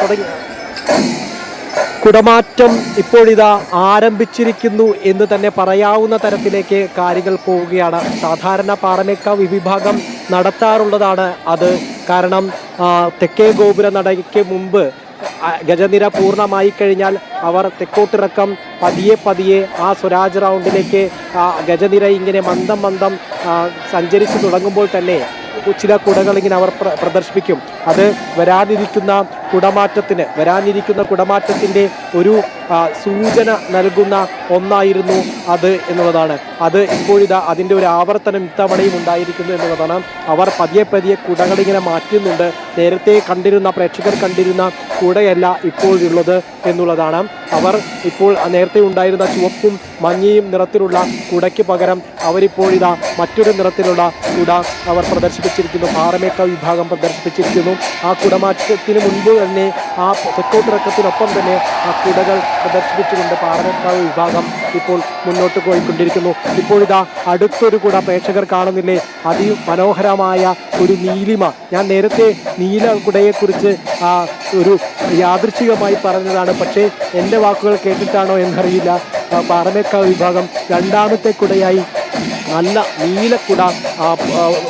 തുടങ്ങി കുടമാറ്റം ഇപ്പോഴിതാ ആരംഭിച്ചിരിക്കുന്നു എന്ന് തന്നെ പറയാവുന്ന തരത്തിലേക്ക് കാര്യങ്ങൾ പോവുകയാണ്. സാധാരണ പാറമേക്കാവ് വിഭാഗം നടത്താറുള്ളതാണ് അത്. കാരണം തെക്കേ ഗോപുര നടയ്ക്ക് മുമ്പ് ഗജനിര പൂർണ്ണമായി കഴിഞ്ഞാൽ അവർ തെക്കോട്ടിറക്കം പതിയെ ആ സ്വരാജ് റൗണ്ടിലേക്ക് ഗജനിര ഇങ്ങനെ മന്ദം സഞ്ചരിച്ചു തുടങ്ങുമ്പോൾ തന്നെ ചില കുടകൾ ഇങ്ങനെ അവർ പ്രദർശിപ്പിക്കും. അത് വരാനിരിക്കുന്ന കുടമാറ്റത്തിൻ്റെ ഒരു സൂചന നൽകുന്ന ഒന്നായിരുന്നു അത് എന്നുള്ളതാണ്. അത് ഇപ്പോഴിതാ അതിൻ്റെ ഒരു ആവർത്തനം ഇത്തവണയും ഉണ്ടായിരിക്കുന്നു എന്നുള്ളതാണ്. അവർ പതിയെ കുടകളിങ്ങനെ മാറ്റുന്നുണ്ട്. നേരത്തെ പ്രേക്ഷകർ കണ്ടിരുന്ന കുടയല്ല ഇപ്പോഴുള്ളത് എന്നുള്ളതാണ്. അവർ ഇപ്പോൾ നേരത്തെ ഉണ്ടായിരുന്ന ചുവപ്പും മഞ്ഞയും നിറത്തിലുള്ള കുടയ്ക്ക് പകരം അവരിപ്പോഴിതാ മറ്റൊരു നിറത്തിലുള്ള കുട അവർ പ്രദർശിപ്പിച്ചിരിക്കുന്നു. പാറമേക്കാവ് വിഭാഗം പ്രദർശിപ്പിച്ചിരിക്കുന്നു. ആ കുടമാറ്റത്തിന് മുൻപ് തന്നെ ആ തെക്കോട്ടിറക്കത്തിനൊപ്പം തന്നെ ആ കുടകൾ പ്രദർശിപ്പിച്ചുകൊണ്ട് പാറമേക്കാവ് വിഭാഗം ഇപ്പോൾ മുന്നോട്ട് പോയിക്കൊണ്ടിരിക്കുന്നു. ഇപ്പോഴിതാ അടുത്തൊരു കുട പ്രേക്ഷകർ കാണുന്നില്ലേ? അതിമനോഹരമായ ഒരു നീലിമ. ഞാൻ നേരത്തെ നീല കുടയെക്കുറിച്ച് ഒരു യാദൃച്ഛികമായി പറഞ്ഞതാണ്. പക്ഷേ എൻ്റെ വാക്കുകൾ കേട്ടിട്ടാണോ എന്നറിയില്ല. പാറമേക്കാവ് വിഭാഗം രണ്ടാമത്തെ കുടയായി നല്ല നീലക്കുട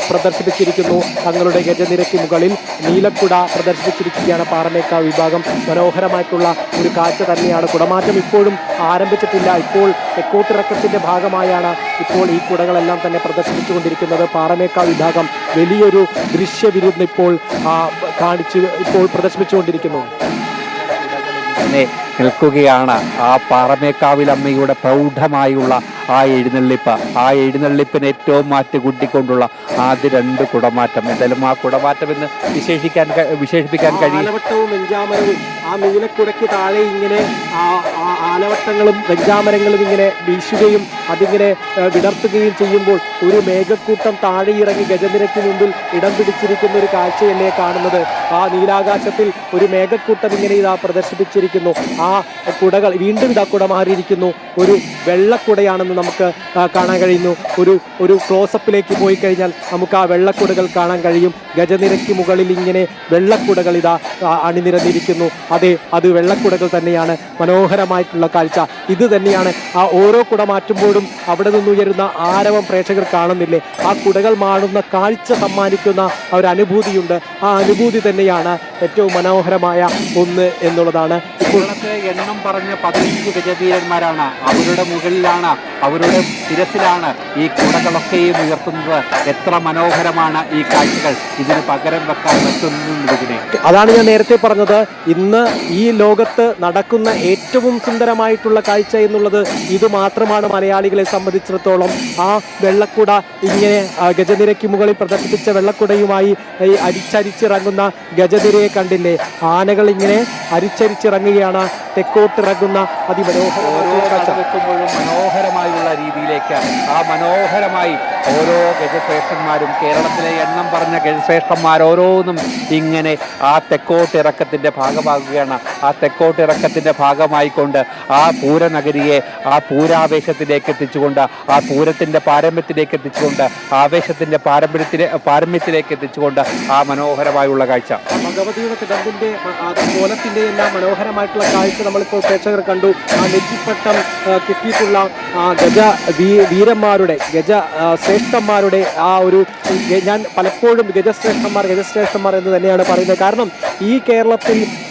പ്രദർശിപ്പിച്ചിരിക്കുന്നു. തങ്ങളുടെ ഗജനിരയ്ക്ക് മുകളിൽ നീലക്കുട പ്രദർശിപ്പിച്ചിരിക്കുകയാണ് പാറമേക്കാവ് വിഭാഗം. മനോഹരമായിട്ടുള്ള ഒരു കാഴ്ച തന്നെയാണ്. കുടമാറ്റം ഇപ്പോഴും ആരംഭിച്ചിട്ടില്ല. ഇപ്പോൾ തെക്കോട്ടിറക്കത്തിൻ്റെ ഭാഗമായാണ് ഇപ്പോൾ ഈ കുടകളെല്ലാം തന്നെ പ്രദർശിപ്പിച്ചുകൊണ്ടിരിക്കുന്നത്. പാറമേക്കാവ് വിഭാഗം വലിയൊരു ദൃശ്യവിരുന്ന് ഇപ്പോൾ പ്രദർശിപ്പിച്ചുകൊണ്ടിരിക്കുന്നു. നിൽക്കുകയാണ് ആ പാറമേക്കാവിലമ്മയുടെ പ്രൗഢമായുള്ള ആ എഴുന്നള്ളിപ്പിന് ഏറ്റവും മാറ്റുകൂട്ടിക്കൊണ്ടുള്ള ആദ്യ രണ്ട് കുടമാറ്റം. എന്തായാലും ആ കുടമാറ്റം എന്ന് വിശേഷിപ്പിക്കാൻ കഴിയും. ആലവട്ടവും വെഞ്ചാമരവും ആ നീലക്കുടയ്ക്ക് താഴെ ഇങ്ങനെ ആലവട്ടങ്ങളും വെഞ്ചാമരങ്ങളും ഇങ്ങനെ വീശുകയും അതിങ്ങനെ വിടർത്തുകയും ചെയ്യുമ്പോൾ ഒരു മേഘക്കൂട്ടം താഴെ ഇറങ്ങി ഗജനിരയ്ക്ക് മുമ്പിൽ ഇടം പിടിച്ചിരിക്കുന്ന ഒരു കാഴ്ചയല്ലേ കാണുന്നത്. ആ നീലാകാശത്തിൽ ഒരു മേഘക്കൂട്ടം ഇങ്ങനെ പ്രദർശിപ്പിച്ചിരിക്കുന്നു. ആ കുടകൾ വീണ്ടും കുട മാറിയിരിക്കുന്നു. ഒരു വെള്ളക്കുടയാണെന്ന് നമുക്ക് കാണാൻ കഴിയുന്നു. ഒരു ക്ലോസപ്പിലേക്ക് പോയി കഴിഞ്ഞാൽ നമുക്ക് ആ വെള്ളക്കുടകൾ കാണാൻ കഴിയും. ഗജനിരയ്ക്ക് മുകളിൽ ഇങ്ങനെ വെള്ളക്കുടകൾ അണിനിരന്നിരിക്കുന്നു. അതെ, അത് വെള്ളക്കുടകൾ തന്നെയാണ്. മനോഹരമായിട്ടുള്ള കാഴ്ച ഇത് തന്നെയാണ്. ആ ഓരോ കുട മാറ്റുമ്പോഴും അവിടെ നിന്നുയരുന്ന ആരവം പ്രേക്ഷകർ കാണുന്നില്ലേ? ആ കുടകൾ മാറുന്ന കാഴ്ച സമ്മാനിക്കുന്ന ഒരു അനുഭൂതിയുണ്ട്. ആ അനുഭൂതി തന്നെയാണ് ഏറ്റവും മനോഹരമായ ഒന്ന് എന്നുള്ളതാണ്. ഇപ്പോഴത്തെ എണ്ണം പറഞ്ഞ 15 ഗജവീരന്മാരാണ്. അവരുടെ മുകളിലാണ്, അവരുടെ ശിരസിലാണ് ഈ കുടകളൊക്കെയും ഉയർത്തുന്നത്. എത്ര മനോഹരമാണ് ഈ കാഴ്ചകൾ. ഇതിന് പകരം വെക്കാൻ പറ്റുന്നതിനെ അതാണ് ഞാൻ നേരത്തെ പറഞ്ഞത്. ഇന്ന് ഈ ലോകത്ത് നടക്കുന്ന ഏറ്റവും സുന്ദരമായിട്ടുള്ള കാഴ്ച എന്നുള്ളത് ഇത് മാത്രമാണ് മലയാളികളെ സംബന്ധിച്ചിടത്തോളം. ആ വെള്ളക്കുട ഇങ്ങനെ ഗജനിരയ്ക്ക് മുകളിൽ പ്രദർശിപ്പിച്ച വെള്ളക്കുടയുമായി അരിച്ചരിച്ചിറങ്ങുന്ന ഗജനിരയെ കണ്ടില്ലേ? ആനകൾ ഇങ്ങനെ അരിച്ചരിച്ചിറങ്ങുകയാണ് തെക്കോട്ടിറങ്ങുന്ന വെക്കുമ്പോഴും മനോഹരമായുള്ള രീതിയിലേക്ക് ആ മനോഹരമായി ഓരോ ഗജശ്രേഷ്ഠന്മാരും, കേരളത്തിലെ എണ്ണം പറഞ്ഞ ഗജശ്രേഷ്ഠന്മാർ ഓരോന്നും ഇങ്ങനെ ആ തെക്കോട്ടിറക്കത്തിൻ്റെ ഭാഗമാകുകയാണ്. ആ തെക്കോട്ടിറക്കത്തിൻ്റെ ഭാഗമായിക്കൊണ്ട് ആ പൂരനഗരിയെ ആ പൂരാവേശത്തിലേക്ക് എത്തിച്ചുകൊണ്ട്, ആ പൂരത്തിൻ്റെ പാരമ്യത്തിലേക്ക് എത്തിച്ചുകൊണ്ട്, ആവേശത്തിൻ്റെ പാരമ്യത്തിലേക്ക് എത്തിച്ചുകൊണ്ട് ആ മനോഹരമായുള്ള കാഴ്ച, ഭഗവതിയുടെ തിടമ്പിൻ്റെ കോലത്തിൻ്റെ എല്ലാം മനോഹരമായിട്ടുള്ള കാഴ്ച നമ്മളിപ്പോൾ പ്രേക്ഷകർ കണ്ടു. ആ നെറ്റിപ്പട്ടം കിട്ടിയിട്ടുള്ള വീരന്മാരുടെ ശ്രേഷ്ഠന്മാരുടെ ആ ഒരു, ഞാൻ പലപ്പോഴും ഗജശ്രേഷ്ഠന്മാർ എന്ന് തന്നെയാണ് പറയുന്നത്. കാരണം ഈ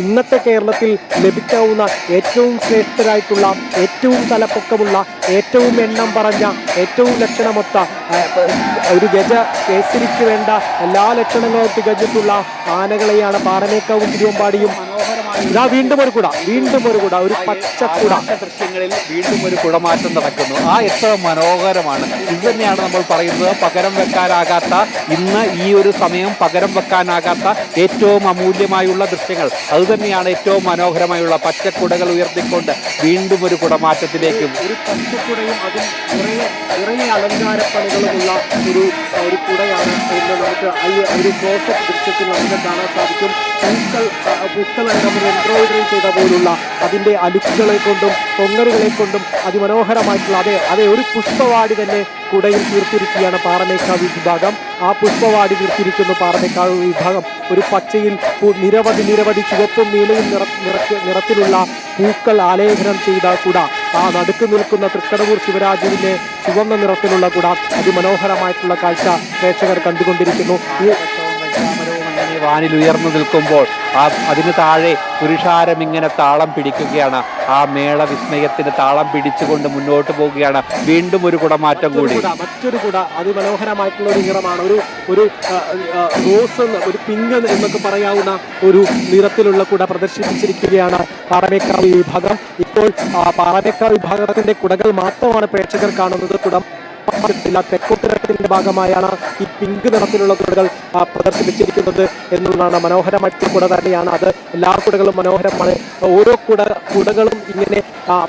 ഇന്നത്തെ കേരളത്തിൽ ലഭിക്കാവുന്ന ഏറ്റവും ശ്രേഷ്ഠരായിട്ടുള്ള, ഏറ്റവും തലപ്പൊക്കമുള്ള, ഏറ്റവും എണ്ണം പറഞ്ഞ, ഏറ്റവും ലക്ഷണമൊത്ത ഒരു ഗജ കേസരിക്ക് വേണ്ട എല്ലാ ലക്ഷണങ്ങളും തികഞ്ഞിട്ടുള്ള ആനകളെയാണ് പാറമേക്കാവും തിരുവമ്പാടിയും. ഇതാ വീണ്ടും ഒരു കുട, ഒരു പച്ചക്കുട. ദൃശ്യങ്ങളിൽ വീണ്ടും ഒരു കുടമാറ്റം നടക്കുന്നു. ആ എത്ര മനോഹരമാണ്. ഇത് തന്നെയാണ് നമ്മൾ പറയുന്നത്, പകരം വെക്കാനാകാത്ത, ഇന്ന് ഈ ഒരു സമയം പകരം വെക്കാനാകാത്ത ഏറ്റവും അമൂല്യമായുള്ള ദൃശ്യങ്ങൾ. അതുതന്നെയാണ് ഏറ്റവും മനോഹരമായുള്ള പച്ചക്കുടകൾ ഉയർത്തിക്കൊണ്ട് വീണ്ടും ഒരു കുടമാറ്റത്തിലേക്കും. ഒരു പച്ചക്കുടയും അതും നിറയെ അലങ്കാരപ്പണികളുമുള്ള ഒരു കുടയാണ് എന്ന് നമുക്ക് ഈ ഒരു ക്ലോസപ്പ് ദൃശ്യത്തിൽ നമുക്ക് കാണാൻ സാധിക്കും. പൂക്കളടക്കം എംബ്രോയിഡറി ചെയ്ത പോലുള്ള അതിൻ്റെ അലുക്കുകളെ കൊണ്ടും തൊങ്ങലുകളെ കൊണ്ടും അതിമനോഹരമായിട്ടുള്ള അതേ ഒരു പുഷ്പവാടി തന്നെ കുടയിൽ തീർത്തിരിക്കുകയാണ് പാറമേക്കാവ് വിഭാഗം. ആ പുഷ്പവാടി തീർത്തിരിക്കുന്നു പാറമേക്കാവ് വിഭാഗം. ഒരു പച്ചയിൽ നിരവധി ചുവപ്പും നീലയും നിറത്തിലുള്ള പൂക്കൾ ആലേഖനം ചെയ്ത കുട, ആ നടുക്ക് നിൽക്കുന്ന തൃക്കടവൂർ ശിവരാജുവിന്റെ ചുവന്ന നിറത്തിലുള്ള കുട, അതിമനോഹരമായിട്ടുള്ള കാഴ്ച പ്രേക്ഷകർ കണ്ടുകൊണ്ടിരിക്കുന്നു. വാനിൽ ഉയർന്നു നിൽക്കുമ്പോൾ അതിന് താഴെ പുരുഷാരം ഇങ്ങനെ താളം പിടിക്കുകയാണ്. ആ മേള വിസ്മയത്തിന് താളം പിടിച്ചുകൊണ്ട് മുന്നോട്ട് പോവുകയാണ്. വീണ്ടും ഒരു കുടമാറ്റം കൂടി, മറ്റൊരു കുട അതിമനോഹരമായിട്ടുള്ള ഒരു നിറമാണ്. ഒരു റോസ്, ഒരു പിങ്ക് എന്നൊക്കെ പറയാവുന്ന ഒരു നിറത്തിലുള്ള കുട പ്രദർശിപ്പിച്ചിരിക്കുകയാണ് പാറമേക്കാവ് വിഭാഗം. ഇപ്പോൾ പാറമേക്കാവ് വിഭാഗത്തിന്റെ കുടകൾ മാത്രമാണ് പ്രേക്ഷകർ കാണുന്നത്. തെക്കോട്ടിരത്തിന്റെ ഭാഗമായാണ് ഈ പിങ്ക് നിറത്തിലുള്ള കുടകൾ പ്രദർശിപ്പിച്ചിരിക്കുന്നത് എന്നുള്ളതാണ്. മനോഹരമായിട്ടുള്ള കുട തന്നെയാണ് അത്. എല്ലാ കുടകളും മനോഹരമാണ്. ഓരോ കുടകളും ഇങ്ങനെ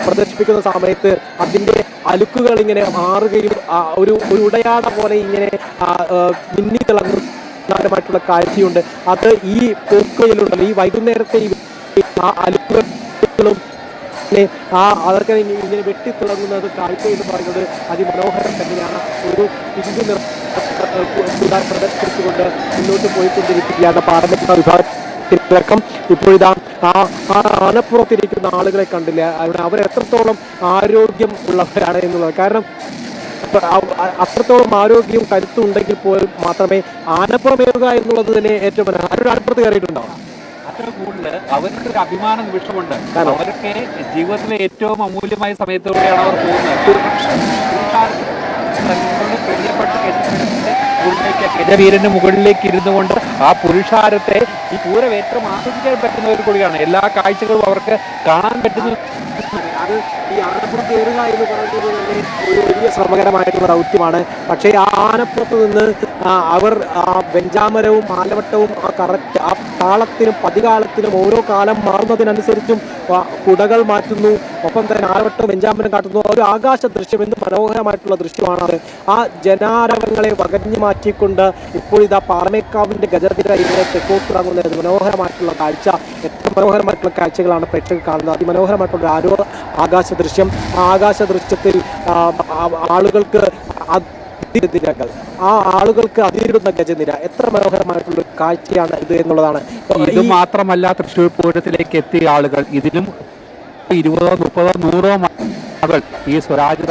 പ്രദർശിപ്പിക്കുന്ന സമയത്ത് അതിൻ്റെ അലുക്കുകൾ ഇങ്ങനെ മാറുകയും ഒരു ഉടയാട പോലെ ഇങ്ങനെ മിന്നി തിളങ്ങുന്നതായിട്ടുള്ള കാഴ്ചയുണ്ട്. അത് ഈ പൂക്കയിലുണ്ടല്ലോ, ഈ വൈകുന്നേരത്തെ അലുക്കുകളും അതൊക്കെ ഇങ്ങനെ വെട്ടിത്തിളങ്ങുന്നത് കാഴ്ച എന്ന് പറയുന്നത് അതിമനോഹരം തന്നെയാണ്. ഒരു പിങ്ക് നിറം പ്രദർശിപ്പിച്ചുകൊണ്ട് മുന്നോട്ട് പോയിക്കൊണ്ടിരിക്കുകയാണ് പാറമേക്കാവ് വിഭാഗത്തിലടക്കം. ഇപ്പോഴിതാ ആനപ്പുറത്തിരിക്കുന്ന ആളുകളെ കണ്ടില്ല, അവരെത്രത്തോളം ആരോഗ്യം ഉള്ളവരാണ് എന്നുള്ളത്. കാരണം അത്രത്തോളം ആരോഗ്യവും കരുത്തും ഉണ്ടെങ്കിൽ പോലും മാത്രമേ ആനപ്പുറമേറുക എന്നുള്ളത് തന്നെ ഏറ്റവും ആരുടെ ആനപ്പുറത്ത് കയറിയിട്ടുണ്ടോ? അത്ര കൂടുതൽ അവർക്ക് ഒരു അഭിമാന നിമിഷമുണ്ട്. അവരൊക്കെ ജീവിതത്തിലെ ഏറ്റവും അമൂല്യമായ സമയത്തോടെയാണ് അവർ പോകുന്നത്. ഗജവീരന്റെ മുകളിലേക്ക് ഇരുന്നു കൊണ്ട് ആ പുരുഷാരത്തെ ഈ പൂരം ഏറ്റവും ആസ്വദിക്കാൻ പറ്റുന്ന ഒരു കൂടിയാണ്. എല്ലാ കാഴ്ചകളും അവർക്ക് കാണാൻ പറ്റുന്ന അത് ഈ ആനപ്പുറത്ത് കയറുക എന്ന് പറയുന്നത് തന്നെ ഒരു വലിയ ശ്രമകരമായിട്ടുള്ള ദൗത്യമാണ്. പക്ഷേ ആ ആനപ്പുറത്ത് നിന്ന് അവർ വെഞ്ചാമരവും ആലവട്ടവും ആ താളത്തിനും പതികാലത്തിനും ഓരോ കാലം മാറുന്നതിനനുസരിച്ചും കുടകൾ മാറ്റുന്നു, ഒപ്പം തന്നെ ആലവട്ടവും വെഞ്ചാമരം കാട്ടുന്നു. ഒരു ആകാശ ദൃശ്യം, എന്ത് മനോഹരമായിട്ടുള്ള ദൃശ്യമാണത്. ആ ജനാരവങ്ങളെ വകഞ്ഞു മാറ്റിക്കൊണ്ട് ഇപ്പോഴിതാ പാറമേക്കാവിന്റെ ഗജതിര ഇങ്ങനെ തെക്കോട്ടിറങ്ങുന്ന മനോഹരമായിട്ടുള്ള കാഴ്ച. എത്ര മനോഹരമായിട്ടുള്ള കാഴ്ചകളാണ് പ്രേക്ഷകർ കാണുന്നത്. അതിമനോഹരമായിട്ടുള്ള ആകാശ ദൃശ്യം. ആ ആകാശ ദൃശ്യത്തിൽ ആളുകൾക്ക് ആളുകൾക്ക് അതിരിടുന്ന ഗജനിര, എത്ര മനോഹരമായിട്ടുള്ള കാഴ്ചയാണ് ഇത് എന്നുള്ളതാണ്. ഇത് മാത്രമല്ല, തൃശ്ശൂർ പൂരത്തിലേക്ക് എത്തിയ ആളുകൾ ഇതിലും 20, 30, 100 ആളുകൾ ഈ സ്വരാജ്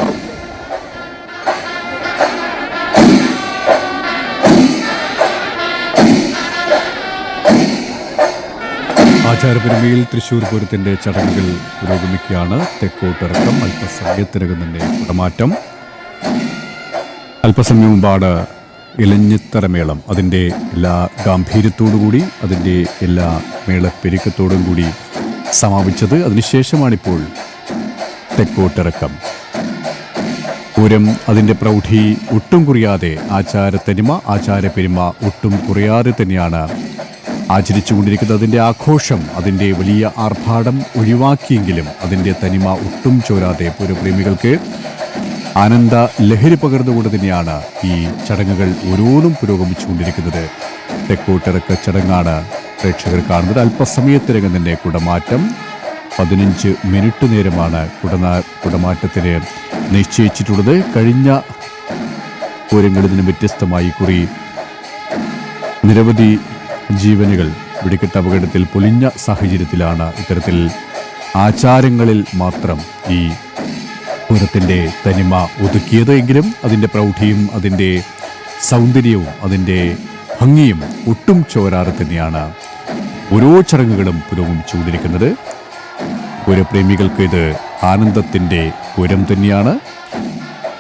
ആചാരപരമയിൽ തൃശ്ശൂർ പൂരത്തിന്റെ ചടങ്ങുകൾ പുരോഗമിക്കുകയാണ്. തെക്കോട്ടിറക്കം, അല്പസമയത്തിനകം തന്നെ കുടമാറ്റം. അല്പസമയം മുമ്പാണ് ഇലഞ്ഞിത്തറമേളം അതിൻ്റെ എല്ലാ ഗാംഭീര്യത്തോടുകൂടി, അതിൻ്റെ എല്ലാ മേളപ്പെരുക്കത്തോടും കൂടി സമാപിച്ചത്. അതിനുശേഷമാണിപ്പോൾ തെക്കോട്ടിറക്കം. പൂരം അതിൻ്റെ പ്രൗഢി ഒട്ടും കുറയാതെ, ആചാരത്തനിമ ആചാരപ്പെരുമ ഒട്ടും കുറയാതെ തന്നെയാണ് ആചരിച്ചുകൊണ്ടിരിക്കുന്നത്. അതിൻ്റെ ആഘോഷം, അതിൻ്റെ വലിയ ആർഭാടം ഒഴിവാക്കിയെങ്കിലും അതിൻ്റെ തനിമ ഒട്ടും ചോരാതെ പൂരപ്രേമികൾക്ക് ആനന്ദ ലഹരി പകർന്നുകൊണ്ട് തന്നെയാണ് ഈ ചടങ്ങുകൾ ഓരോന്നും പുരോഗമിച്ചുകൊണ്ടിരിക്കുന്നത്. തെക്കോട്ടിറക്ക ചടങ്ങാണ് പ്രേക്ഷകർ കാണുന്നത്. അല്പസമയത്തിനകം തന്നെ കുടമാറ്റം. 15 മിനിറ്റ് നേരമാണ് കുടമാറ്റത്തിന് നിശ്ചയിച്ചിട്ടുള്ളത്. കഴിഞ്ഞ പൂരങ്ങളിൽ നിന്നും വ്യത്യസ്തമായി കുറി നിരവധി ജീവനുകൾ വെടിക്കെട്ട് അപകടത്തിൽ പൊലിഞ്ഞ സാഹചര്യത്തിലാണ് ഇത്തരത്തിൽ ആചാരങ്ങളിൽ മാത്രം ഈ പൂരത്തിൻ്റെ തനിമ ഒതുക്കിയത്. എങ്കിലും അതിൻ്റെ പ്രൗഢിയും അതിൻ്റെ സൗന്ദര്യവും അതിൻ്റെ ഭംഗിയും ഒട്ടും ചോരാതെ തന്നെയാണ് ഓരോ ചടങ്ങുകളും പുരോഗമിച്ചുകൊണ്ടിരിക്കുന്നത്. പൂരപ്രേമികൾക്ക് ഇത് ആനന്ദത്തിൻ്റെ പൂരം തന്നെയാണ്.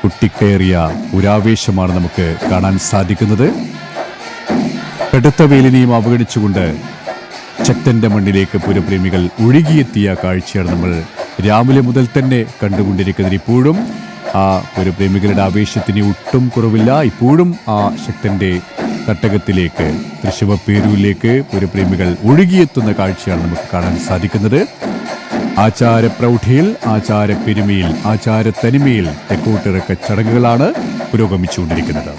കുട്ടിക്കയറിയ ഒരാവേശമാണ് നമുക്ക് കാണാൻ സാധിക്കുന്നത്. കടുത്ത വെയിലിനെയും അവഗണിച്ചുകൊണ്ട് ശക്തന്റെ മണ്ണിലേക്ക് പൂരപ്രേമികൾ ഒഴുകിയെത്തിയ കാഴ്ചയാണ് നമ്മൾ രാവിലെ മുതൽ തന്നെ കണ്ടുകൊണ്ടിരിക്കുന്നത്. ഇപ്പോഴും ആ പൂരപ്രേമികളുടെ ആവേശത്തിന് ഒട്ടും കുറവില്ല. ഇപ്പോഴും ആ ശക്തന്റെ തട്ടകത്തിലേക്ക്, തൃശ്ശിവപ്പേരൂരിലേക്ക് പൂരപ്രേമികൾ ഒഴുകിയെത്തുന്ന കാഴ്ചയാണ് നമുക്ക് കാണാൻ സാധിക്കുന്നത്. ആചാരപ്രൗഢിയിൽ, ആചാരപ്പെരുമയിൽ, ആചാരത്തനിമയിൽ തെക്കോട്ടിറക്ക ചടങ്ങുകളാണ് പുരോഗമിച്ചുകൊണ്ടിരിക്കുന്നത്.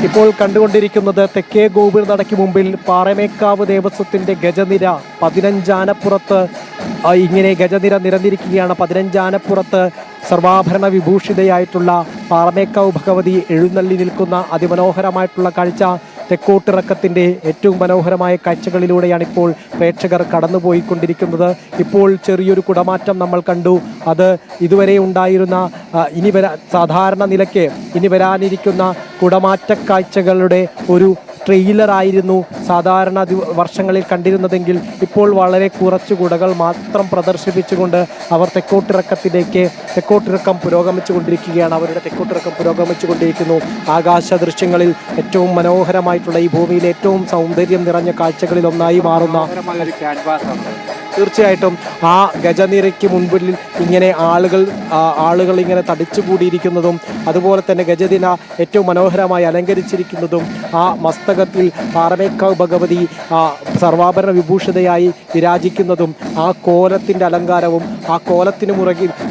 ഇപ്പോൾ കണ്ടുകൊണ്ടിരിക്കുന്നത് തെക്കേ ഗോപുര നടയ്ക്ക് മുമ്പിൽ പാറമേക്കാവ് ദേവസ്വത്തിൻ്റെ ഗജനിര 15 ആനപ്പുറത്ത് ഇങ്ങനെ ഗജനിര നിരന്നിരിക്കുകയാണ്. 15 ആനപ്പുറത്ത് സർവാഭരണ വിഭൂഷിതയായിട്ടുള്ള പാറമേക്കാവ് ഭഗവതി എഴുന്നള്ളി നിൽക്കുന്ന അതിമനോഹരമായിട്ടുള്ള കാഴ്ച തെക്കോട്ടിറക്കത്തിൻ്റെ ഏറ്റവും മനോഹരമായ കാഴ്ചകളിലൂടെയാണ് ഇപ്പോൾ പ്രേക്ഷകർ കടന്നുപോയിക്കൊണ്ടിരിക്കുന്നത്. ഇപ്പോൾ ചെറിയൊരു കുടമാറ്റം നമ്മൾ കണ്ടു. അത് ഇതുവരെ ഉണ്ടായിരുന്ന സാധാരണ നിലയ്ക്ക് ഇനി വരാനിരിക്കുന്ന കുടമാറ്റ കാഴ്ചകളുടെ ഒരു ട്രെയിലറായിരുന്നു സാധാരണ വർഷങ്ങളിൽ കണ്ടിരുന്നതെങ്കിൽ ഇപ്പോൾ വളരെ കുറച്ച് കുടകൾ മാത്രം പ്രദർശിപ്പിച്ചുകൊണ്ട് അവർ തെക്കോട്ടിറക്കം പുരോഗമിച്ചുകൊണ്ടിരിക്കുകയാണ്. അവരുടെ തെക്കോട്ടിറക്കം പുരോഗമിച്ചുകൊണ്ടിരിക്കുന്നു. ആകാശ ദൃശ്യങ്ങളിൽ ഏറ്റവും മനോഹരമായിട്ടുള്ള ഈ ഭൂമിയിലെ ഏറ്റവും സൗന്ദര്യം നിറഞ്ഞ കാഴ്ചകളിൽ ഒന്നായി മാറുന്ന തീർച്ചയായിട്ടും ആ ഗജനിരയ്ക്ക് മുൻപിൽ ഇങ്ങനെ ആളുകൾ ഇങ്ങനെ തടിച്ചുകൂടിയിരിക്കുന്നതും അതുപോലെ തന്നെ ഗജദിന ഏറ്റവും മനോഹരമായി അലങ്കരിച്ചിരിക്കുന്നതും ആ മസ്തകത്തിൽ പാറമേക്കാവ് ഭഗവതി സർവാഭരണ വിഭൂഷിതയായി വിരാജിക്കുന്നതും ആ കോലത്തിൻ്റെ അലങ്കാരവും ആ കോലത്തിന്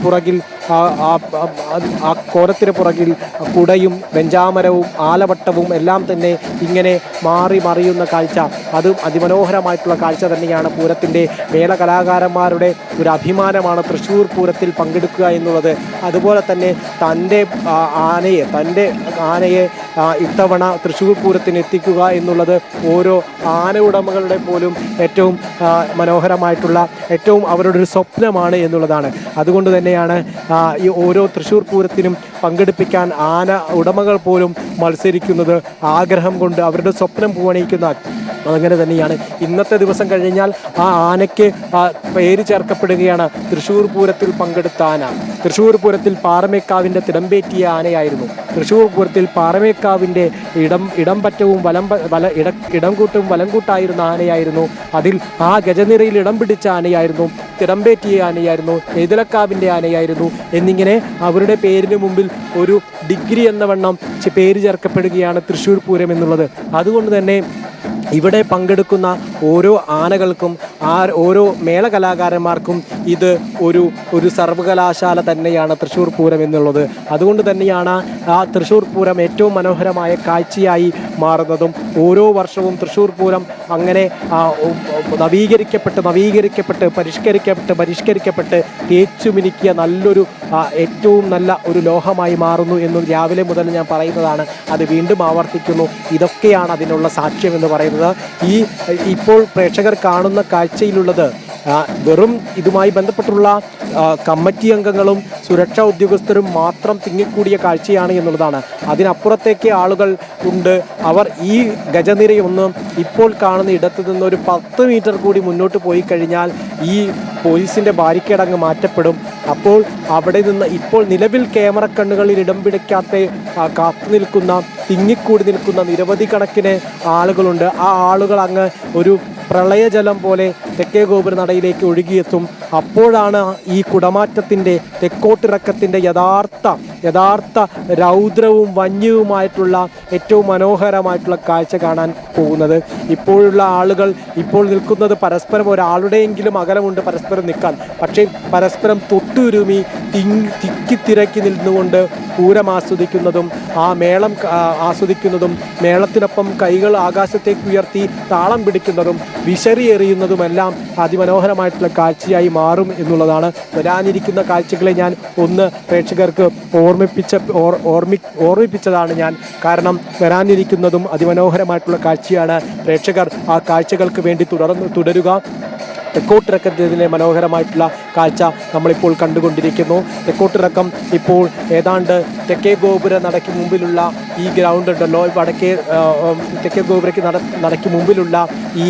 പുറകിൽ ആ കോലത്തിന് പുറകിൽ കുടയും വെഞ്ചാമരവും ആലവട്ടവും എല്ലാം തന്നെ ഇങ്ങനെ മാറി മറിയുന്ന കാഴ്ച, അതും അതിമനോഹരമായിട്ടുള്ള കാഴ്ച തന്നെയാണ്. പൂരത്തിൻ്റെ മേളകലാകാരന്മാരുടെ ഒരു അഭിമാനമാണ് തൃശ്ശൂർ പൂരത്തിൽ പങ്കെടുക്കുക എന്നുള്ളത്. അതുപോലെ തന്നെ തൻ്റെ ആനയെ ഇത്തവണ തൃശ്ശൂർ പൂരത്തിന് എത്തിക്കുക എന്നുള്ളത് ഓരോ ആന ഉടമകളുടെ പോലും ഏറ്റവും മനോഹരമായിട്ടുള്ള ഏറ്റവും അവരുടെ ഒരു സ്വപ്നമാണ് എന്നുള്ളതാണ്. അതുകൊണ്ട് തന്നെയാണ് ഈ ഓരോ തൃശ്ശൂർ പൂരത്തിനും പങ്കെടുപ്പിക്കാൻ ആന ഉടമകൾ പോലും മത്സരിക്കുന്നത് ആഗ്രഹം കൊണ്ട്, അവരുടെ സ്വപ്നം പൂവണിയിക്കുന്ന. അങ്ങനെ തന്നെയാണ് ഇന്നത്തെ ദിവസം കഴിഞ്ഞാൽ ആ ആനയ്ക്ക് പേര് ചേർക്കപ്പെടുകയാണ് തൃശ്ശൂർ പൂരത്തിൽ പങ്കെടുത്ത ആന. തൃശ്ശൂർ പൂരത്തിൽ പാറമേക്കാവിൻ്റെ തിടമ്പേറ്റിയ ആനയായിരുന്നു. തൃശ്ശൂർ പൂരത്തിൽ പാറമേക്കാവിൻ്റെ ഇടംപറ്റവും ഇടംകൂട്ടും വലംകൂട്ടായിരുന്ന ആനയായിരുന്നു. അതിൽ ആ ഗജനിരയിൽ ഇടം പിടിച്ച ആനയായിരുന്നു, തിടമ്പേറ്റിയ ആനയായിരുന്നു, എതിലക്കാവിൻ്റെ ആനയായിരുന്നു എന്നിങ്ങനെ അവരുടെ പേരിന് മുമ്പിൽ ഒരു ഡിഗ്രി എന്ന വണ്ണം പേര് ചേർക്കപ്പെടുകയാണ് തൃശ്ശൂർ പൂരം എന്നുള്ളത്. അതുകൊണ്ട് തന്നെ ഇവിടെ പങ്കെടുക്കുന്ന ഓരോ ആനകൾക്കും ഓരോ മേളകലാകാരന്മാർക്കും ഇത് ഒരു സർവകലാശാല തന്നെയാണ് തൃശ്ശൂർ പൂരം എന്നുള്ളത്. അതുകൊണ്ട് തന്നെയാണ് ആ തൃശ്ശൂർ പൂരം ഏറ്റവും മനോഹരമായ കാഴ്ചയായി മാറുന്നതും. ഓരോ വർഷവും തൃശ്ശൂർ പൂരം അങ്ങനെ നവീകരിക്കപ്പെട്ട് പരിഷ്കരിക്കപ്പെട്ട് തേച്ചുമിനിക്കിയ നല്ലൊരു ഏറ്റവും നല്ല ഒരു ലോഹമായി മാറുന്നു എന്ന് രാവിലെ മുതൽ ഞാൻ പറയുന്നതാണ്. അത് വീണ്ടും ആവർത്തിക്കുന്നു. ഇതൊക്കെയാണ് അതിനുള്ള സാക്ഷ്യം എന്ന് പറയുന്നത്. ഇപ്പോൾ പ്രേക്ഷകർ കാണുന്ന കാഴ്ചയിലുള്ളത് വെറും ഇതുമായി ബന്ധപ്പെട്ടുള്ള കമ്മിറ്റി അംഗങ്ങളും സുരക്ഷാ ഉദ്യോഗസ്ഥരും മാത്രം തിങ്ങിക്കൂടിയ കാഴ്ചയാണ് എന്നുള്ളതാണ്. അതിനപ്പുറത്തേക്ക് ആളുകൾ ഉണ്ട്. അവർ ഈ ഗജനിരയൊന്നും ഇപ്പോൾ കാണുന്ന ഇടത്തു നിന്ന് ഒരു 10 മീറ്റർ കൂടി മുന്നോട്ട് പോയി കഴിഞ്ഞാൽ ഈ പോലീസിൻ്റെ ബാരിക്കേഡ് അങ്ങ് മാറ്റപ്പെടും. അപ്പോൾ അവിടെ നിന്ന് ഇപ്പോൾ നിലവിൽ ക്യാമറ കണ്ണുകളിൽ ഇടം പിടിക്കാത്ത തിങ്ങിക്കൂടി നിൽക്കുന്ന നിരവധി കണക്കിന് ആളുകളുണ്ട്. ആ ആളുകൾ അങ്ങ് ഒരു പ്രളയജലം പോലെ തെക്കേ ഗോപുര നടയിലേക്ക് ഒഴുകിയെത്തും. അപ്പോഴാണ് ഈ കുടമാറ്റത്തിൻ്റെ തെക്കോട്ടിറക്കത്തിൻ്റെ യഥാർത്ഥ രൗദ്രവും വന്യവുമായിട്ടുള്ള ഏറ്റവും മനോഹരമായിട്ടുള്ള കാഴ്ച കാണാൻ പോകുന്നത്. ഇപ്പോഴുള്ള ആളുകൾ ഇപ്പോൾ നിൽക്കുന്നത് പരസ്പരം ഒരാളുടെയെങ്കിലും അകലമുണ്ട് പരസ്പരം നിൽക്കാൻ. പക്ഷേ പരസ്പരം തൊട്ടുരുമി തിക്കിത്തിരക്കി നിന്നുകൊണ്ട് പൂരം ആസ്വദിക്കുന്നതും ആ മേളം ആസ്വദിക്കുന്നതും മേളത്തിനൊപ്പം കൈകൾ ആകാശത്തേക്ക് ഉയർത്തി താളം പിടിക്കുന്നതും വിശറി എറിയുന്നതുമെല്ലാം അതിമനോഹരമായിട്ടുള്ള കാഴ്ചയായി മാറും എന്നുള്ളതാണ്. വരാനിരിക്കുന്ന കാഴ്ചകളെ ഞാൻ ഒന്ന് പ്രേക്ഷകർക്ക് ഓർമ്മിപ്പിച്ചതാണ് ഞാൻ. കാരണം വരാനിരിക്കുന്നതും അതിമനോഹരമായിട്ടുള്ള കാഴ്ചയാണ്. പ്രേക്ഷകർ ആ കാഴ്ചകൾക്ക് വേണ്ടി തുടരുക. തെക്കോട്ടിറക്കത്തിലെ മനോഹരമായിട്ടുള്ള കാഴ്ച നമ്മളിപ്പോൾ കണ്ടുകൊണ്ടിരിക്കുന്നു. തെക്കോട്ടിറക്കം ഇപ്പോൾ ഏതാണ്ട് തെക്കേ ഗോപുര നടയ്ക്ക് മുമ്പിലുള്ള ഈ ഗ്രൗണ്ട് ഉണ്ടല്ലോ, തെക്കേ ഗോപുരയ്ക്ക് നടയ്ക്ക് മുമ്പിലുള്ള ഈ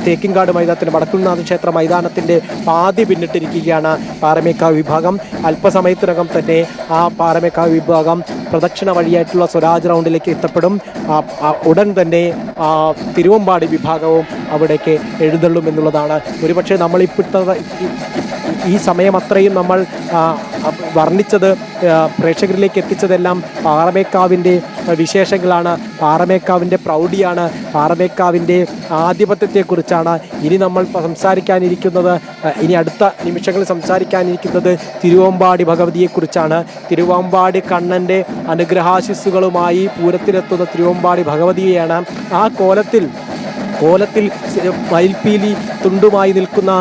തേക്കിൻകാട് മൈതാനത്തിൻ്റെ വടക്കുംനാഥ ക്ഷേത്ര മൈതാനത്തിൻ്റെ പാതി പിന്നിട്ടിരിക്കുകയാണ് പാറമേക്കാവ് വിഭാഗം. അല്പസമയത്തിനകം തന്നെ ആ പാറമേക്കാവ് വിഭാഗം പ്രദക്ഷിണ വഴിയായിട്ടുള്ള സ്വരാജ് റൗണ്ടിലേക്ക് എത്തപ്പെടും. ഉടൻ തന്നെ തിരുവമ്പാടി വിഭാഗവും അവിടേക്ക് എഴുന്നള്ളും എന്നുള്ളതാണ്. ഒരുപക്ഷെ നമ്മളിപ്പോഴത്തെ ഈ സമയം അത്രയും നമ്മൾ വർണ്ണിച്ചത്, പ്രേക്ഷകരിലേക്ക് എത്തിച്ചതെല്ലാം പാറമേക്കാവിൻ്റെ വിശേഷങ്ങളാണ്, പാറമേക്കാവിൻ്റെ പ്രൗഢിയാണ്, പാറമേക്കാവിൻ്റെ ആധിപത്യത്തെക്കുറിച്ചാണ്. ഇനി നമ്മൾ സംസാരിക്കാനിരിക്കുന്നത്, ഇനി അടുത്ത നിമിഷങ്ങളിൽ സംസാരിക്കാനിരിക്കുന്നത് തിരുവമ്പാടി ഭഗവതിയെക്കുറിച്ചാണ്. തിരുവമ്പാടി കണ്ണൻ്റെ അനുഗ്രഹാശിസ്സുകളുമായി പൂരത്തിലെത്തുന്ന തിരുവമ്പാടി ഭഗവതിയെയാണ്. ആ കോലത്തിൽ മയിൽപ്പീലി തുണ്ടുമായി നിൽക്കുന്ന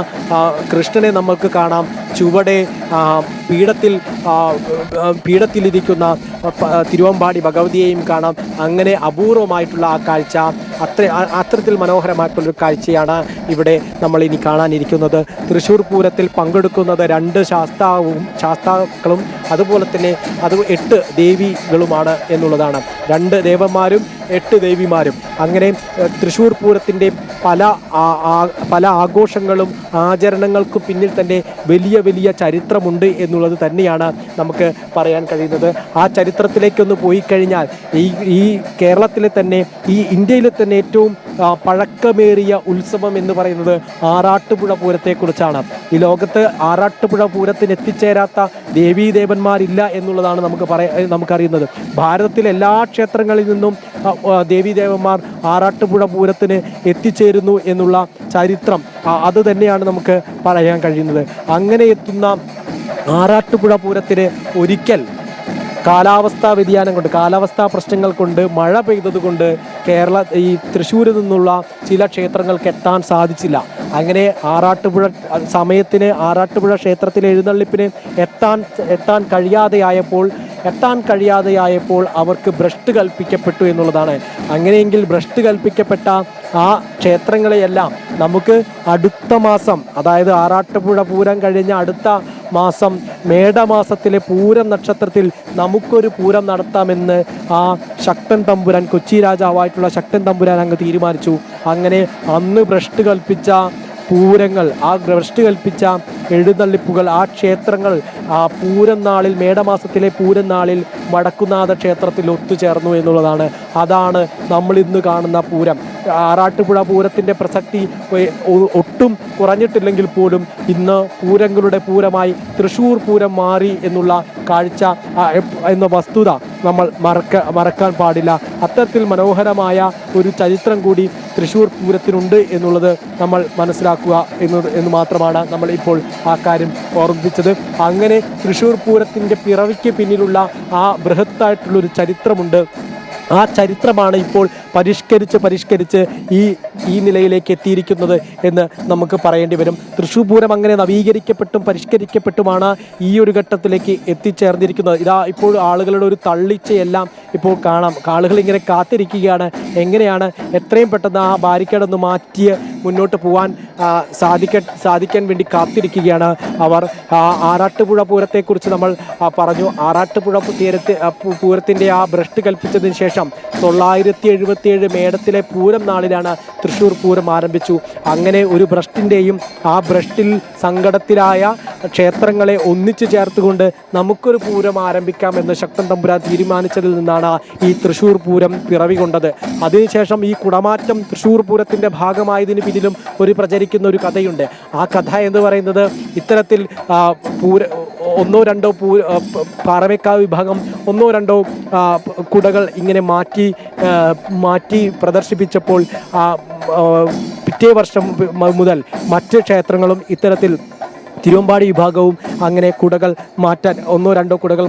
കൃഷ്ണനെ നമ്മൾക്ക് കാണാം. ചുവടെ പീഠത്തിലിരിക്കുന്ന തിരുവമ്പാടി ഭഗവതിയെയും കാണാം. അങ്ങനെ അപൂർവമായിട്ടുള്ള ആ കാഴ്ച, അത്തരത്തിൽ മനോഹരമായിട്ടുള്ളൊരു കാഴ്ചയാണ് ഇവിടെ നമ്മൾ ഇനി കാണാനിരിക്കുന്നത്. തൃശ്ശൂർ പൂരത്തിൽ പങ്കെടുക്കുന്നത് 2 ശാസ്താക്കളും അതുപോലെ തന്നെ 8 ദേവികളുമാണ് എന്നുള്ളതാണ്. 2 ദേവന്മാരും 8 ദേവിമാരും. അങ്ങനെ തൃശ്ശൂർ പൂരത്തിൻ്റെ പല ആഘോഷങ്ങളും ആചരണങ്ങൾക്കും പിന്നിൽ തന്നെ വലിയ ചരിത്രമുണ്ട് എന്നുള്ളത് തന്നെയാണ് നമുക്ക് പറയാൻ കഴിയുന്നത്. ആ ചരിത്രത്തിലേക്കൊന്ന് പോയി കഴിഞ്ഞാൽ ഈ കേരളത്തിലെ തന്നെ, ഈ ഇന്ത്യയിലെ തന്നെ ഏറ്റവും പഴക്കമേറിയ ഉത്സവം എന്ന് പറയുന്നത് ആറാട്ടുപുഴ പൂരത്തെക്കുറിച്ചാണ്. ഈ ലോകത്ത് ആറാട്ടുപുഴ പൂരത്തിന് എത്തിച്ചേരാത്ത ദേവീദേവന്മാരില്ല എന്നുള്ളതാണ് നമുക്കറിയുന്നത്. ഭാരതത്തിലെ എല്ലാ ക്ഷേത്രങ്ങളിൽ നിന്നും ദേവീദേവന്മാർ ആറാട്ടുപുഴ പൂരത്തിന് എത്തിച്ചേരുന്നു എന്നുള്ള ചരിത്രം അത് തന്നെയാണ് നമുക്ക് പറയാൻ കഴിയുന്നത്. അങ്ങനെ എത്തുന്ന ആറാട്ടുപുഴ പൂരത്തിന് ഒരിക്കൽ കാലാവസ്ഥാ വ്യതിയാനം കൊണ്ട്, കാലാവസ്ഥാ പ്രശ്നങ്ങൾ കൊണ്ട്, മഴ പെയ്തതുകൊണ്ട് ഈ തൃശ്ശൂരിൽ നിന്നുള്ള ചില ക്ഷേത്രങ്ങൾക്ക് എത്താൻ സാധിച്ചില്ല. അങ്ങനെ ആറാട്ടുപുഴ ക്ഷേത്രത്തിലെ എഴുന്നള്ളിപ്പിന് എത്താൻ കഴിയാതെയായപ്പോൾ അവർക്ക് ഭ്രഷ്ട് കൽപ്പിക്കപ്പെട്ടു എന്നുള്ളതാണ്. അങ്ങനെയെങ്കിൽ ഭ്രഷ്ട് കൽപ്പിക്കപ്പെട്ട ആ ക്ഷേത്രങ്ങളെയെല്ലാം നമുക്ക് അടുത്ത മാസം, അതായത് ആറാട്ടുപുഴ പൂരം കഴിഞ്ഞ അടുത്ത മാസം മേടമാസത്തിലെ പൂരം നക്ഷത്രത്തിൽ നമുക്കൊരു പൂരം നടത്താമെന്ന് ആ ശക്തൻ തമ്പുരാൻ, കൊച്ചി രാജാവായിട്ടുള്ള ശക്തൻ തമ്പുരാൻ അങ്ങ് തീരുമാനിച്ചു. അങ്ങനെ അന്ന് ഭ്രഷ്ട് കൽപ്പിച്ച പൂരങ്ങൾ, ആ ഭ്രഷ്ട് കൽപ്പിച്ച എഴുന്നള്ളിപ്പുകൾ, ആ ക്ഷേത്രങ്ങൾ ആ പൂരം നാളിൽ, മേടമാസത്തിലെ പൂരം നാളിൽ വടക്കുന്നാഥ ക്ഷേത്രത്തിൽ ഒത്തുചേർന്നു എന്നുള്ളതാണ്. അതാണ് നമ്മൾ ഇന്ന് കാണുന്ന പൂരം. ആറാട്ടുപുഴ പൂരത്തിൻ്റെ പ്രസക്തി ഒട്ടും കുറഞ്ഞിട്ടില്ലെങ്കിൽ പോലും ഇന്ന് പൂരങ്ങളുടെ പൂരമായി തൃശ്ശൂർ പൂരം മാറി എന്നുള്ള കാഴ്ച എന്ന വസ്തുത നമ്മൾ മറക്കാൻ പാടില്ല. അത്തരത്തിൽ മനോഹരമായ ഒരു ചരിത്രം കൂടി തൃശ്ശൂർ പൂരത്തിനുണ്ട് എന്നുള്ളത് നമ്മൾ മനസ്സിലാക്കുക എന്ന് മാത്രമാണ് നമ്മൾ ഇപ്പോൾ ആ കാര്യം ഓർമ്മിപ്പിച്ചത്. അങ്ങനെ തൃശ്ശൂർ പൂരത്തിൻ്റെ പിറവിക്ക് പിന്നിലുള്ള ആ ബൃഹത്തായിട്ടുള്ളൊരു ചരിത്രമുണ്ട്. ആ ചരിത്രമാണ് ഇപ്പോൾ പരിഷ്കരിച്ച് ഈ നിലയിലേക്ക് എത്തിയിരിക്കുന്നത് എന്ന് നമുക്ക് പറയേണ്ടി വരും. തൃശ്ശൂർ പൂരം അങ്ങനെ നവീകരിക്കപ്പെട്ടും പരിഷ്കരിക്കപ്പെട്ടുമാണ് ഈ ഒരു ഘട്ടത്തിലേക്ക് എത്തിച്ചേർന്നിരിക്കുന്നത്. ഇതാ ഇപ്പോൾ ആളുകളുടെ ഒരു തള്ളിച്ചയെല്ലാം ഇപ്പോൾ കാണാം. ആളുകൾ ഇങ്ങനെ കാത്തിരിക്കുകയാണ്, എങ്ങനെയാണ് എത്രയും പെട്ടെന്ന് ആ ബാരിക്കേഡൊന്ന് മാറ്റി മുന്നോട്ട് പോകാൻ സാധിക്കാൻ വേണ്ടി കാത്തിരിക്കുകയാണ് അവർ. ആറാട്ടുപുഴ പൂരത്തെക്കുറിച്ച് നമ്മൾ പറഞ്ഞു. ആറാട്ടുപുഴ പൂരത്തിൻ്റെ ആ ഭ്രഷ്ട് കൽപ്പിച്ചതിന് ശേഷം 977 മേടത്തിലെ പൂരം നാളിലാണ് തൃശ്ശൂർ പൂരം ആരംഭിച്ചു. അങ്ങനെ ഒരു ഭ്രഷ്ടിൻ്റെയും ആ ഭ്രഷ്ടിൽ സങ്കടത്തിലായ ക്ഷേത്രങ്ങളെ ഒന്നിച്ചു ചേർത്തുകൊണ്ട് നമുക്കൊരു പൂരം ആരംഭിക്കാമെന്ന് ശക്തൻ തമ്പുരാൻ തീരുമാനിച്ചതിൽ നിന്നാണ് ഈ തൃശ്ശൂർ പൂരം പിറവി കൊണ്ടത്. അതിനുശേഷം ഈ കുടമാറ്റം തൃശ്ശൂർ പൂരത്തിൻ്റെ ഭാഗമായതിന് പിന്നിലും പ്രചരിക്കുന്ന ഒരു കഥയുണ്ട്. ആ കഥ എന്ന് പറയുന്നത് ഇത്തരത്തിൽ ഒന്നോ രണ്ടോ പാറമേക്കാവ് വിഭാഗം 1-2 കുടകൾ ഇങ്ങനെ മാറ്റി പ്രദർശിപ്പിച്ചപ്പോൾ പിറ്റേ വർഷം മുതൽ മറ്റ് ക്ഷേത്രങ്ങളും ഇത്തരത്തിൽ തിരുവമ്പാടി വിഭാഗവും അങ്ങനെ കുടകൾ മാറ്റാൻ 1-2 കുടകൾ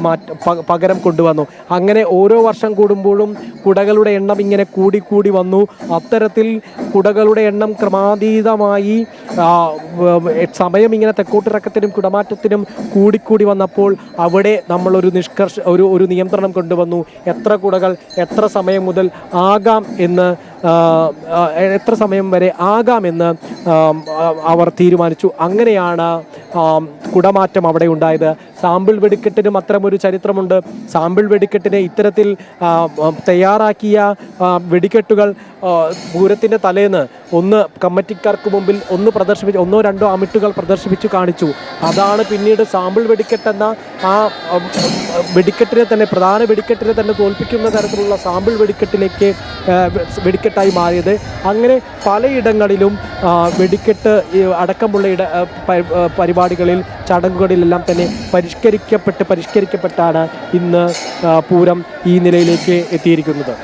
പകരം കൊണ്ടുവന്നു. അങ്ങനെ ഓരോ വർഷം കൂടുമ്പോഴും കുടകളുടെ എണ്ണം ഇങ്ങനെ കൂടി വന്നു. അത്തരത്തിൽ കുടകളുടെ എണ്ണം ക്രമാതീതമായി സമയം ഇങ്ങനെ തെക്കോട്ടിറക്കത്തിനും കുടമാറ്റത്തിനും കൂടി വന്നപ്പോൾ അവിടെ നമ്മളൊരു ഒരു നിയന്ത്രണം കൊണ്ടുവന്നു. എത്ര കുടകൾ എത്ര സമയം മുതൽ ആകാം എന്ന്, എത്ര സമയം വരെ ആകാമെന്ന് അവർ തീരുമാനിച്ചു. അങ്ങനെയാണ് കുടമാറ്റം അവിടെ ഉണ്ടായത്. സാമ്പിൾ വെടിക്കെട്ടിനും അത്തരമൊരു ചരിത്രമുണ്ട്. സാമ്പിൾ വെടിക്കെട്ടിനെ ഇത്തരത്തിൽ തയ്യാറാക്കിയ വെടിക്കെട്ടുകൾ പൂരത്തിൻ്റെ തലേന്ന് കമ്മിറ്റിക്കാർക്ക് മുമ്പിൽ 1-2 അമിട്ടുകൾ പ്രദർശിപ്പിച്ചു കാണിച്ചു. അതാണ് പിന്നീട് സാമ്പിൾ വെടിക്കെട്ടെന്ന ആ വെടിക്കെട്ടിനെ തന്നെ, പ്രധാന വെടിക്കെട്ടിനെ തന്നെ തോൽപ്പിക്കുന്ന തരത്തിലുള്ള സാമ്പിൾ വെടിക്കെട്ടായി മാറിയത്. അങ്ങനെ പലയിടങ്ങളിലും വെടിക്കെട്ട് അടക്കമുള്ള പരിപാടികളിൽ ചടങ്ങുകൾ കാര്യങ്ങളിലെല്ലാം തന്നെ പരിഷ്കരിക്കപ്പെട്ടാണ് ഇന്ന് പൂരം ഈ നിലയിലേക്ക് എത്തിയിരിക്കുന്നത്.